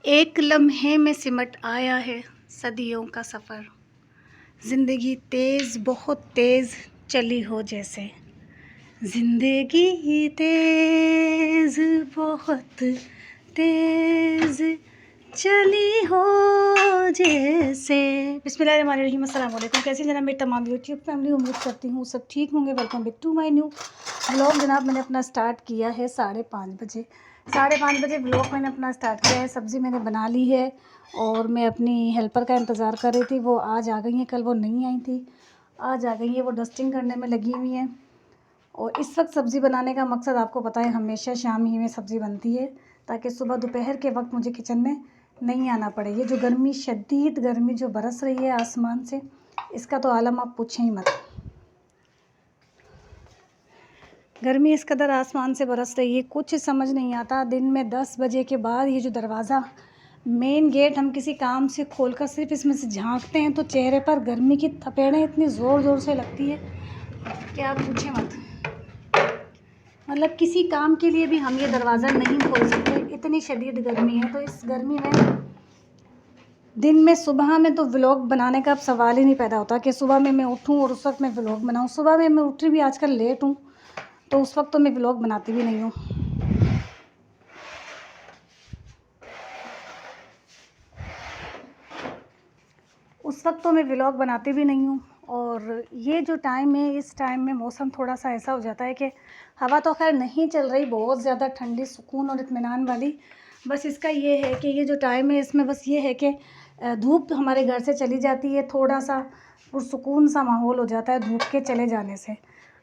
एक लम्हे में सिमट आया है सदियों का सफ़र। ज़िंदगी तेज़ बहुत तेज़ चली हो जैसे। ज़िंदगी तेज़ बहुत तेज़ चली हो जैसे। बिस्मिल्लाहिर्रहमानिर्रहीम। अस्सलाम वालेकुम। कैसे जनाब मेरी तमाम यूट्यूब फैमिली, उम्मीद करती हूँ सब ठीक होंगे। Welcome back to my new vlog. जनाब मैंने अपना स्टार्ट किया है 5:30 बजे। 5:30 बजे व्लॉग मैंने अपना स्टार्ट किया है। सब्ज़ी मैंने बना ली है और मैं अपनी हेल्पर का इंतज़ार कर रही थी। वो आज आ गई हैं, कल वो नहीं आई थी, आज आ गई है। वो डस्टिंग करने में लगी हुई हैं। और इस वक्त सब्ज़ी बनाने का मकसद आपको पता है, हमेशा शाम ही में सब्ज़ी बनती है ताकि सुबह दोपहर के वक्त मुझे किचन में नहीं आना पड़े। ये जो गर्मी, शदीद गर्मी जो बरस रही है आसमान से, इसका तो आलम आप पूछें ही मत। गर्मी इस कदर आसमान से बरस रही है, कुछ समझ नहीं आता। दिन में 10 बजे के बाद ये जो दरवाज़ा, मेन गेट हम किसी काम से खोलकर सिर्फ इसमें से झांकते हैं तो चेहरे पर गर्मी की थपेड़ें इतनी ज़ोर ज़ोर से लगती है कि आप पूछें मत। मतलब किसी काम के लिए भी हम ये दरवाज़ा नहीं खोल सकते, इतनी शदीद गर्मी है। तो इस गर्मी में दिन में, सुबह में तो व्लॉग बनाने का अब सवाल ही नहीं पैदा होता कि सुबह में मैं उठूं और उस वक्त मैं व्लॉग बनाऊं। सुबह में मैं उठी भी आजकल लेट हूं, तो उस वक्त तो मैं व्लॉग बनाती भी नहीं हूं। और ये जो टाइम है, इस टाइम में मौसम थोड़ा सा ऐसा हो जाता है कि हवा तो खैर नहीं चल रही बहुत ज़्यादा ठंडी, सुकून और इत्मीनान वाली। बस इसका ये है कि ये जो टाइम है इसमें बस ये है कि धूप हमारे घर से चली जाती है, थोड़ा सा पुरसुकून सा माहौल हो जाता है धूप के चले जाने से।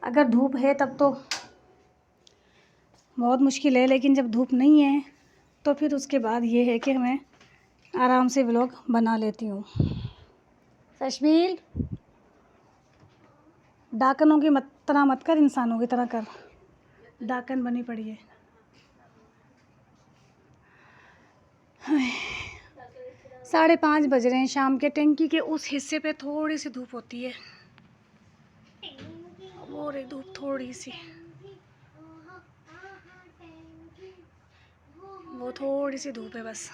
अगर धूप है तब तो बहुत मुश्किल है, लेकिन जब धूप नहीं है तो फिर उसके बाद ये है कि मैं आराम से व्लॉग बना लेती हूँ। तशमील, डाकनों की तरह मत कर, इंसानों की तरह कर। डाकन बनी पड़ी है। 5:30 बज रहे हैं शाम के। टंकी के उस हिस्से पे थोड़ी सी धूप होती है, वो रही धूप थोड़ी सी, वो थोड़ी सी धूप है बस।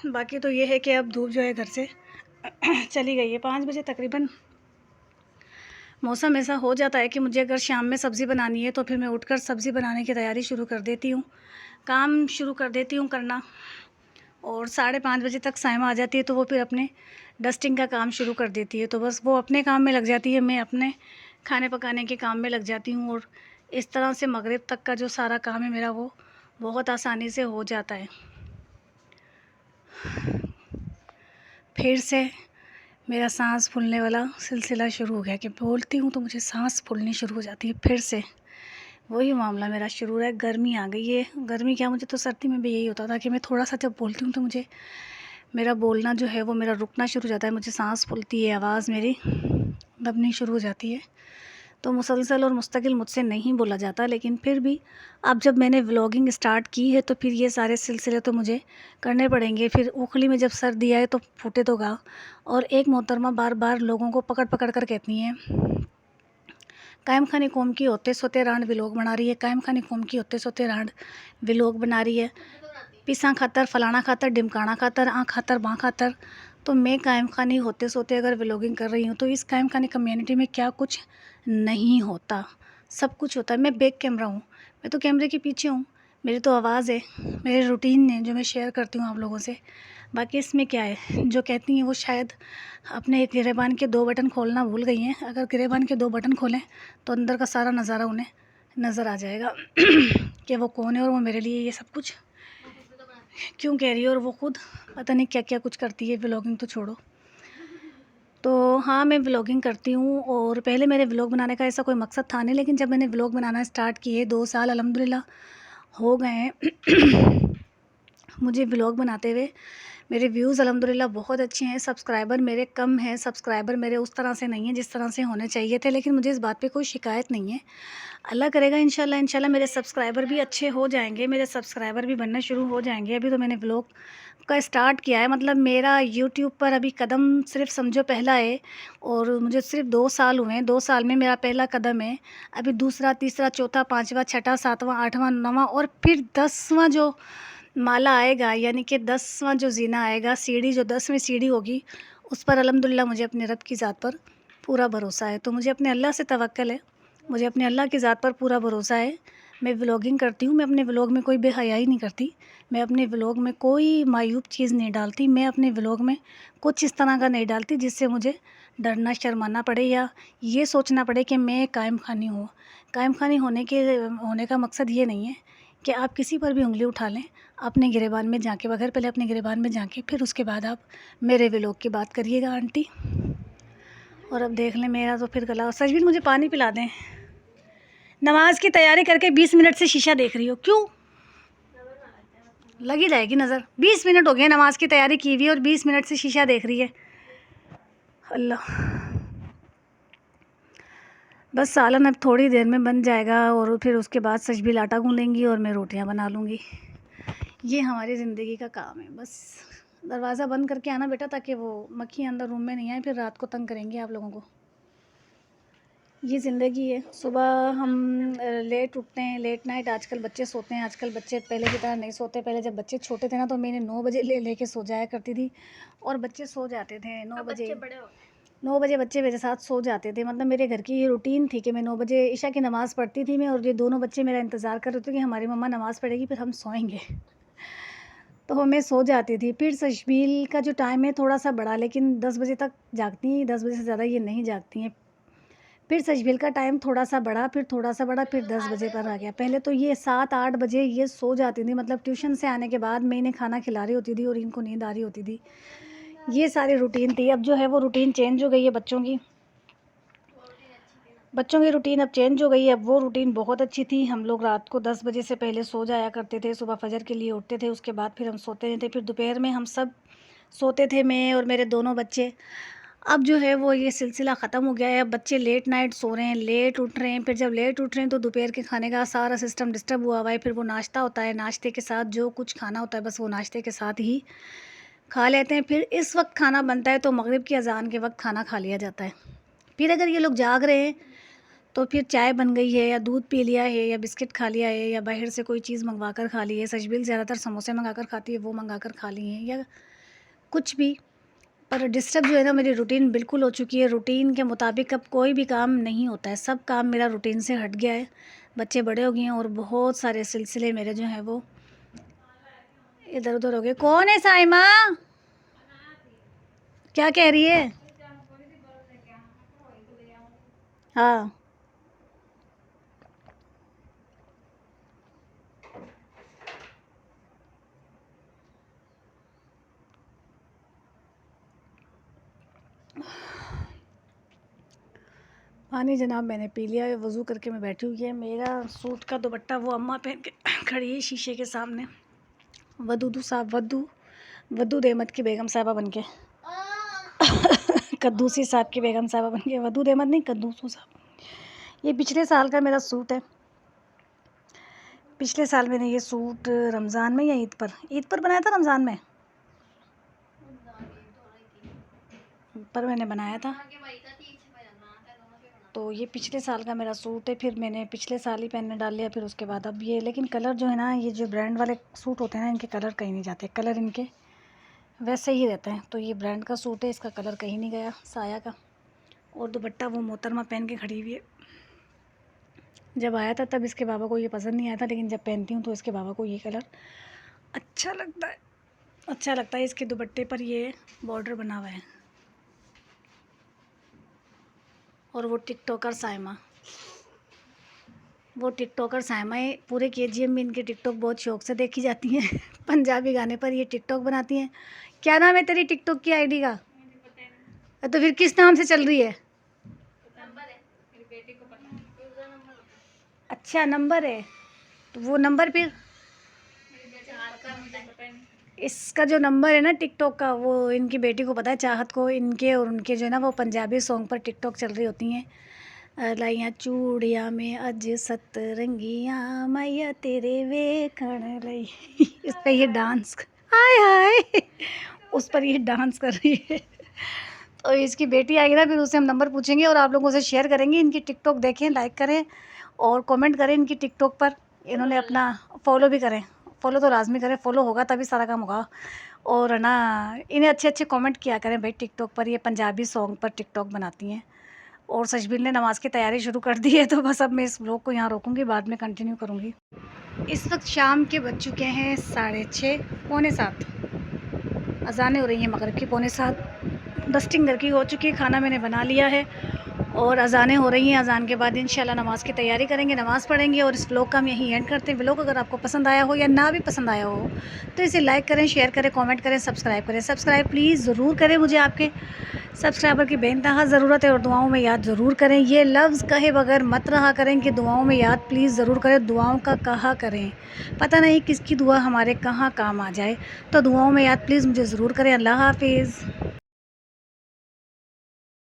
बाकी तो ये है कि अब धूप जो है घर से चली गई है। 5 बजे तकरीबन मौसम ऐसा हो जाता है कि मुझे अगर शाम में सब्ज़ी बनानी है तो फिर मैं उठकर सब्ज़ी बनाने की तैयारी शुरू कर देती हूँ, काम शुरू कर देती हूँ करना। और 5:30 बजे तक साइमा आ जाती है तो वो फिर अपने डस्टिंग का काम शुरू कर देती है। तो बस वो अपने काम में लग जाती है, मैं अपने खाने पकाने के काम में लग जाती हूँ। और इस तरह से मगरिब तक का जो सारा काम है मेरा, वो बहुत आसानी से हो जाता है। फिर से मेरा सांस फूलने वाला सिलसिला शुरू हो गया कि बोलती हूँ तो मुझे सांस फूलनी शुरू हो जाती है। फिर से वही मामला मेरा शुरू है। गर्मी आ गई है। गर्मी क्या, मुझे तो सर्दी में भी यही होता था कि मैं थोड़ा सा जब बोलती हूँ तो मुझे मेरा बोलना जो है वो मेरा रुकना शुरू हो जाता है, मुझे सांस फूलती है, आवाज़ मेरी दबनी शुरू हो जाती है। तो मुसलसल और मुस्तकिल मुझसे नहीं बोला जाता, लेकिन फिर भी अब जब मैंने व्लॉगिंग स्टार्ट की है तो फिर ये सारे सिलसिले तो मुझे करने पड़ेंगे। फिर उखली में जब सर्दी आए तो फूटे तो गा। और एक मोहतरमा बार बार लोगों को पकड़ पकड़ कर कहती हैं, कायम खानी कौम की होते सोते रांड व्लॉग बना रही है, कायम खानी कौम की होते सोते रांड व्लॉग बना रही है, पिसा खातर, फलाना खातर, डिमकाना खातर, आ खातर, बाँ खातर। तो मैं कायम खानी होते सोते अगर व्लॉगिंग कर रही हूँ तो इस कायम खानी कम्युनिटी में क्या कुछ नहीं होता, सब कुछ होता है। मैं बैक कैमरा हूँ, मैं तो कैमरे के पीछे हूँ, मेरी तो आवाज़ है, मेरे रूटीन है जो मैं शेयर करती हूँ आप लोगों से। बाकी इसमें क्या है, जो कहती हैं वो शायद अपने गिरेबान के 2 बटन खोलना भूल गई हैं। अगर गिरेबान के 2 बटन खोलें तो अंदर का सारा नज़ारा उन्हें नज़र आ जाएगा कि वो कौन है और वो मेरे लिए ये सब कुछ क्यों कह रही है। और वो खुद पता नहीं क्या क्या कुछ करती है। व्लॉगिंग तो छोड़ो। तो हाँ, मैं व्लॉगिंग करती हूँ और पहले मेरे व्लॉग बनाने का ऐसा कोई मकसद था नहीं, लेकिन जब मैंने व्लॉग बनाना स्टार्ट किए 2 साल अल्हम्दुलिल्लाह हो गए हैं मुझे व्लॉग बनाते हुए। मेरे व्यूज़ अल्हम्दुलिल्लाह बहुत अच्छे हैं। सब्सक्राइबर मेरे कम हैं, सब्सक्राइबर मेरे उस तरह से नहीं हैं जिस तरह से होने चाहिए थे, लेकिन मुझे इस बात पे कोई शिकायत नहीं है। अल्लाह करेगा इंशाल्लाह इंशाल्लाह मेरे सब्सक्राइबर भी अच्छे हो जाएंगे, मेरे सब्सक्राइबर भी बनना शुरू हो जाएंगे। अभी तो मैंने व्लॉग का स्टार्ट किया है, मतलब मेरा यूट्यूब पर अभी कदम सिर्फ समझो पहला है, और मुझे सिर्फ 2 साल हुए हैं। 2 साल में मेरा पहला कदम है। अभी दूसरा, तीसरा, चौथा, पाँचवा, छठा, सातवां, आठवां, नौवां और फिर 10वां जो माला आएगा, यानी कि 10वां जो ज़ीना आएगा, सीढ़ी जो 10वीं सीढ़ी होगी, उस पर अल्हम्दुलिल्लाह मुझे अपने रब की ज़ात पर पूरा भरोसा है। तो मुझे अपने अल्लाह से तवक्कल है, मुझे अपने अल्लाह की ज़ात पर पूरा भरोसा है। मैं व्लॉगिंग करती हूँ, मैं अपने व्लॉग में कोई बेहयाई नहीं करती, मैं अपने व्लॉग में कोई मायूब चीज़ नहीं डालती, मैं अपने व्लॉग में कुछ इस तरह का नहीं डालती जिससे मुझे डरना शर्माना पड़े या ये सोचना पड़े कि मैं कायम खानी हूँ। कायम खानी होने का मकसद ये नहीं है कि आप किसी पर भी उंगली उठा लें, अपने गिरेबान में जाके बगैर पहले अपने गिरेबान में जाके फिर उसके बाद आप मेरे व्लॉग की बात करिएगा आंटी। और अब देख लें मेरा तो फिर गला, सच मुझे पानी पिला दें। नमाज की तैयारी करके 20 मिनट से शीशा देख रही हो, क्यों? लगी जाएगी नज़र। 20 मिनट हो गए नमाज की तैयारी की हुई है और 20 मिनट से शीशा देख रही है। अल्लाह, बस सालन अब थोड़ी देर में बन जाएगा और फिर उसके बाद सच आटा गूँधेंगी और मैं रोटियां बना लूँगी। ये हमारी ज़िंदगी का काम है। बस दरवाज़ा बंद करके आना बेटा, ताकि वो मक्खियाँ अंदर रूम में नहीं आए, फिर रात को तंग करेंगे आप लोगों को। ये ज़िंदगी है। सुबह हम लेट उठते हैं, लेट नाइट आजकल बच्चे सोते हैं। आजकल बच्चे पहले की तरह नहीं सोते। पहले जब बच्चे छोटे थे ना, तो मैंने 9 बजे लेके सो जाया करती थी और बच्चे सो जाते थे 9 बजे। 9 बजे बच्चे मेरे साथ सो जाते थे। मतलब मेरे घर की ये रूटीन थी कि मैं 9 बजे ईशा की नमाज़ पढ़ती थी मैं, और ये दोनों बच्चे मेरा इंतज़ार कर रहे थे कि हमारी मम्मा नमाज़ पढ़ेगी फिर हम सोएंगे। तो मैं सो जाती थी। फिर तशबील का जो टाइम है थोड़ा सा बढ़ा, लेकिन 10 बजे तक जागती हैं, 10 बजे से ज़्यादा ये नहीं जागती हैं। फिर तशबील का टाइम थोड़ा सा बढ़ा, फिर थोड़ा सा बढ़ा, फिर 10 बजे पर आ गया। पहले तो ये 7-8 बजे ये सो जाती थी, मतलब ट्यूशन से आने के बाद मैं इन्हें खाना खिला रही होती थी और इनको नींद आ रही होती थी। ये सारी रूटीन थी। अब जो है वो रूटीन चेंज हो गई है बच्चों की। रूटीन अब चेंज हो गई है। अब वो रूटीन बहुत अच्छी थी। हम लोग रात को 10 बजे से पहले सो जाया करते थे, सुबह फजर के लिए उठते थे, उसके बाद फिर हम सोते नहीं थे। फिर दोपहर में हम सब सोते थे, मैं और मेरे दोनों बच्चे। अब जो है वो ये सिलसिला ख़त्म हो गया है। अब बच्चे लेट नाइट सो रहे हैं, लेट उठ रहे हैं। फिर जब लेट उठ रहे हैं तो दोपहर के खाने का सारा सिस्टम डिस्टर्ब हुआ हुआ है। फिर वो नाश्ता होता है, नाश्ते के साथ जो कुछ खाना होता है बस वो नाश्ते के साथ ही खा लेते हैं। फिर इस वक्त खाना बनता है तो मगरिब की अज़ान के वक्त खाना खा लिया जाता है। फिर अगर ये लोग जाग रहे हैं तो फिर चाय बन गई है या दूध पी लिया है या बिस्किट खा लिया है या बाहर से कोई चीज़ मंगवा कर खा ली है। सजबिल ज़्यादातर समोसे मंगा कर खाती है, वो मंगा कर खा ली हैं या कुछ भी। पर डिस्टर्ब जो है ना, मेरी रूटीन बिल्कुल हो चुकी है। रूटीन के मुताबिक अब कोई भी काम नहीं होता है, सब काम मेरा रूटीन से हट गया है। बच्चे बड़े हो गए हैं और बहुत सारे सिलसिले मेरे जो हैं वो इधर उधर हो गए। कौन है साइमा? क्या कह रही है? हाँ, पानी जनाब मैंने पी लिया है, वज़ू करके मैं बैठी हुई है। मेरा सूट का दुपट्टा वो अम्मा पहन के खड़ी है शीशे के सामने। वदूदू साहब, वदू देमत की बेगम साहबा बन के कद्दूसी साहब की बेगम साहबा बन के। वदू देमत नहीं, कद्दूसू साहब। ये पिछले साल का मेरा सूट है। पिछले साल मैंने ये सूट रमज़ान में या ईद पर बनाया था। रमज़ान में पर मैंने बनाया था। तो ये पिछले साल का मेरा सूट है, फिर मैंने पिछले साल ही पहनने डाल लिया। फिर उसके बाद अब ये, लेकिन कलर जो है ना, ये जो ब्रांड वाले सूट होते हैं ना, इनके कलर कहीं नहीं जाते, कलर इनके वैसे ही रहते हैं। तो ये ब्रांड का सूट है, इसका कलर कहीं नहीं गया, साया का। और दुपट्टा वो मोहतरमा पहन के खड़ी हुई है। जब आया था तब इसके बाबा को ये पसंद नहीं आया था, लेकिन जब पहनती हूँ तो इसके बाबा को ये कलर अच्छा लगता है। अच्छा लगता है। इसके दुपट्टे पर ये बॉर्डर बना हुआ है। और वो टिकटॉकर साइमा, है पूरे केजीएम में इनके टिकटॉक बहुत शौक से देखी जाती हैं। पंजाबी गाने पर ये टिकटॉक बनाती हैं। क्या नाम है तेरी टिकटॉक की आईडी का? तो फिर किस नाम से चल रही है? अच्छा, नंबर है। तो वो नंबर फिर इसका जो नंबर है ना टिकटॉक का, वो इनकी बेटी को पता है, चाहत को। इनके और उनके जो है ना वो पंजाबी सॉन्ग पर टिकटॉक चल रही होती हैं। लाइयां चूड़िया में अज सतरंगियां मैया तेरे वेखण लई। इस पे ये डांस हाय हाय उस पर ये डांस कर रही है। तो इसकी बेटी आएगी ना, फिर उससे हम नंबर पूछेंगे और आप लोगों से शेयर करेंगे। इनकी टिकटॉक देखें, लाइक करें और कमेंट करें इनकी टिकटॉक पर। इन्होंने अपना फॉलो भी करें, फॉलो तो लाजमी करें, फॉलो होगा तभी सारा काम होगा। और है ना, इन्हें अच्छे अच्छे कमेंट किया करें भाई टिकटॉक पर। ये पंजाबी सॉन्ग पर टिकटॉक बनाती हैं। और सचबिन ने नमाज़ की तैयारी शुरू कर दी है, तो बस अब मैं इस ब्लॉग को यहाँ रोकूंगी, बाद में कंटिन्यू करूँगी। इस वक्त शाम के बज चुके हैं 6:30, पौने 7। अज़ानें हो रही हैं मगरिब की, पौने 7। डस्टिंग घर की हो चुकी है, खाना मैंने बना लिया है और अज़ानें हो रही हैं। अज़ान के बाद इंशाल्लाह नमाज़ की तैयारी करेंगे, नमाज़ पढ़ेंगे। और इस व्लॉग का हम यहीं एंड करते हैं। व्लॉग अगर आपको पसंद आया हो या ना भी पसंद आया हो तो इसे लाइक करें, शेयर करें, कमेंट करें, सब्सक्राइब करें। सब्सक्राइब प्लीज़ ज़रूर करें, मुझे आपके सब्सक्राइबर की बेइंतहा ज़रूरत है। और दुआओं में याद ज़रूर करें। ये लफ्ज़ कहे बगैर मत रहा करें कि दुआओं में याद प्लीज़ ज़रूर करें। दुआओं का कहा करें, पता नहीं किसकी दुआ हमारे कहाँ काम आ जाए। तो दुआओं में याद प्लीज़ मुझे ज़रूर करें। अल्लाह हाफ़िज़।